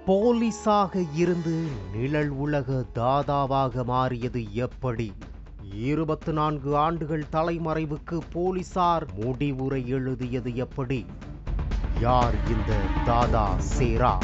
போலீஸாக இருந்து நிழல் உலக தாதாவாக மாறியது எப்படி? 24 ஆண்டுகள் தலைமறைவுக்கு போலீசார் முடிவுரை எழுதியது எப்படி? யார் இந்த தாதா சேரா?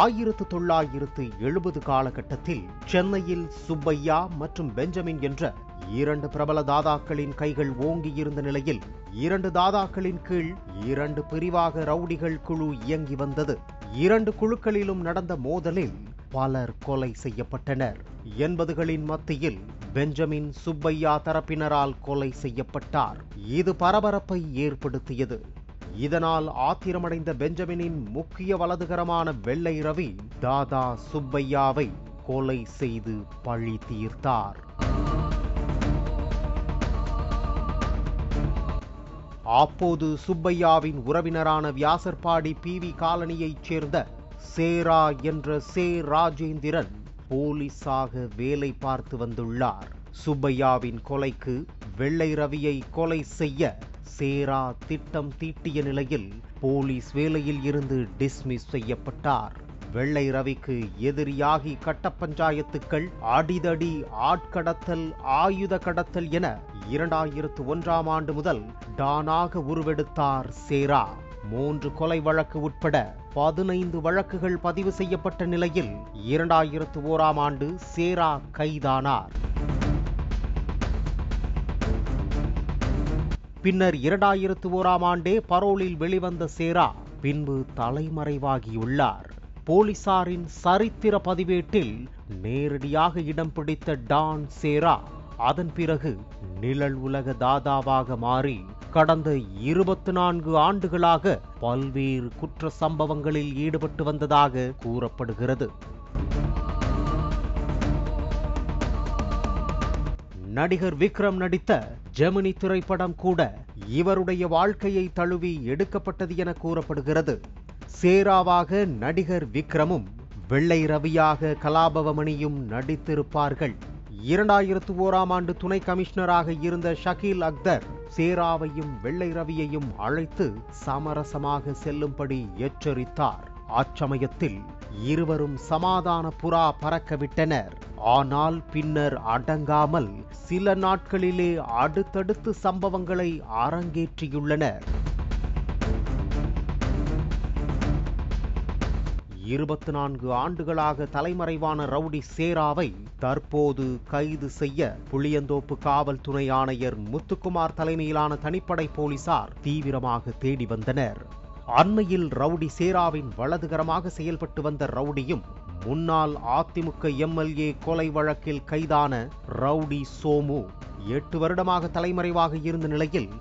ஆயிரத்து 1970 காலகட்டத்தில் சென்னையில் சுப்பையா மற்றும் பெஞ்சமின் என்ற 2 பிரபல தாதாக்களின் கைகள் ஓங்கியிருந்த நிலையில் 2 தாதாக்களின் கீழ் 2 பிரிவாக ரவுடிகள் குழு இயங்கி வந்தது. 2 குழுக்களிலும் நடந்த மோதலில் பலர் கொலை செய்யப்பட்டனர். 80களின் மத்தியில் பெஞ்சமின் சுப்பையா தரப்பினரால் கொலை செய்யப்பட்டார். இது பரபரப்பை ஏற்படுத்தியது. இதனால் ஆத்திரமடைந்த பெஞ்சமினின் முக்கிய வலதுகரமான வெள்ளை ரவி தாதா சுப்பையாவை கொலை செய்து பழி தீர்த்தார். அப்போது சுப்பையாவின் உறவினரான வியாசர்பாடி PV காலனியைச் சேர்ந்த சேரா என்ற ராஜேந்திரன் போலீஸாக வேலை பார்த்து வந்துள்ளார். சுப்பையாவின் கொலைக்கு வெள்ளை ரவியை கொலை செய்ய சேரா திட்டம் தீட்டிய நிலையில் போலீஸ் வேலையில் இருந்து டிஸ்மிஸ் செய்யப்பட்டார். வெள்ளை ரவிக்கு எதிரியாகி கட்ட பஞ்சாயத்துக்கள், அடிதடி, ஆட்கடத்தல், ஆயுத கடத்தல் என 2001ஆம் ஆண்டு முதல் டானாக உருவெடுத்தார் சேரா. 3 கொலை வழக்கு உட்பட 15 வழக்குகள் பதிவு செய்யப்பட்ட நிலையில் 2001ஆம் ஆண்டு சேரா கைதானார். பின்னர் 2001ஆம் ஆண்டே பரோலில் வெளிவந்த சேரா பின்பு தலைமறைவாகியுள்ளார். போலீசாரின் சரித்திர பதிவேட்டில் நேரடியாக இடம் பிடித்த டான் சேரா அதன் பிறகு நிழல் உலக தாதாவாக மாறி கடந்த 24 ஆண்டுகளாக பல்வேறு குற்ற சம்பவங்களில் ஈடுபட்டு வந்ததாக கூறப்படுகிறது. நடிகர் விக்ரம் நடித்த ஜெமினி திரைப்படம் கூட இவருடைய வாழ்க்கையை தழுவி எடுக்கப்பட்டது என கூறப்படுகிறது. சேராவாக நடிகர் விக்ரமும் வெள்ளை ரவியாக கலாபவமணியும் நடித்திருப்பார்கள். 2001ஆம் ஆண்டு துணை கமிஷனராக இருந்த ஷகீல் அக்தர் சேராவையும் வெள்ளை ரவியையும் அழைத்து சமரசமாக செல்லும்படி எச்சரித்தார். அச்சமயத்தில் இருவரும் சமாதான புறா பறக்கவிட்டனர். ஆனால் பின்னர் அடங்காமல் சில நாட்களிலே அடுத்தடுத்து சம்பவங்களை அரங்கேற்றியுள்ளனர். 24 ஆண்டுகளாக தலைமறைவான ரவுடி சேராவை தற்போது கைது செய்ய புளியந்தோப்பு காவல் துணை ஆணையர் முத்துக்குமார் தலைமையிலான தனிப்படை போலீசார் தீவிரமாக தேடி வந்தனர். அண்மையில் ரவுடி சேராவின் வலதுகரமாக செயல்பட்டு வந்த ரவுடியும் முன்னாள் அதிமுக MLA கொலை வழக்கில் கைதான ரவுடி சோமு 8 வருடமாக தலைமறைவாக இருந்த நிலையில்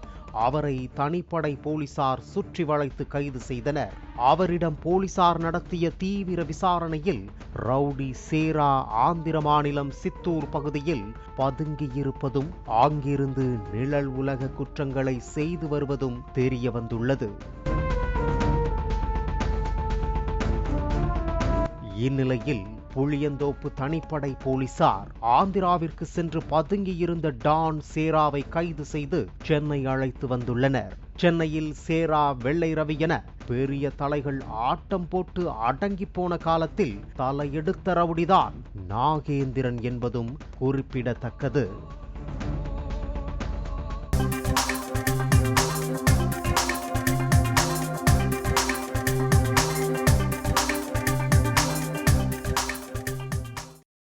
அவரை தனிப்படை போலீசார் சுற்றி வளைத்து கைது செய்தனர். அவரிடம் போலீசார் நடத்திய தீவிர விசாரணையில் ரவுடி சேரா ஆந்திர மாநிலம் சித்தூர் பகுதியில் பதுங்கியிருப்பதும் அங்கிருந்து நிழல் உலக குற்றங்களை செய்து வருவதும் தெரிய வந்துள்ளது. இந்நிலையில் புளியந்தோப்பு தனிப்படை போலீசார் ஆந்திராவிற்கு சென்று பதுங்கியிருந்த டான் சேராவை கைது செய்து சென்னை அழைத்து வந்துள்ளனர். சென்னையில் சேரா, வெள்ளை ரவி என பெரிய தலைகள் ஆட்டம் போட்டு அடங்கி போன காலத்தில் தலையெடுத்த ரவுடிதான் நாகேந்திரன் என்பதும் குறிப்பிடத்தக்கது.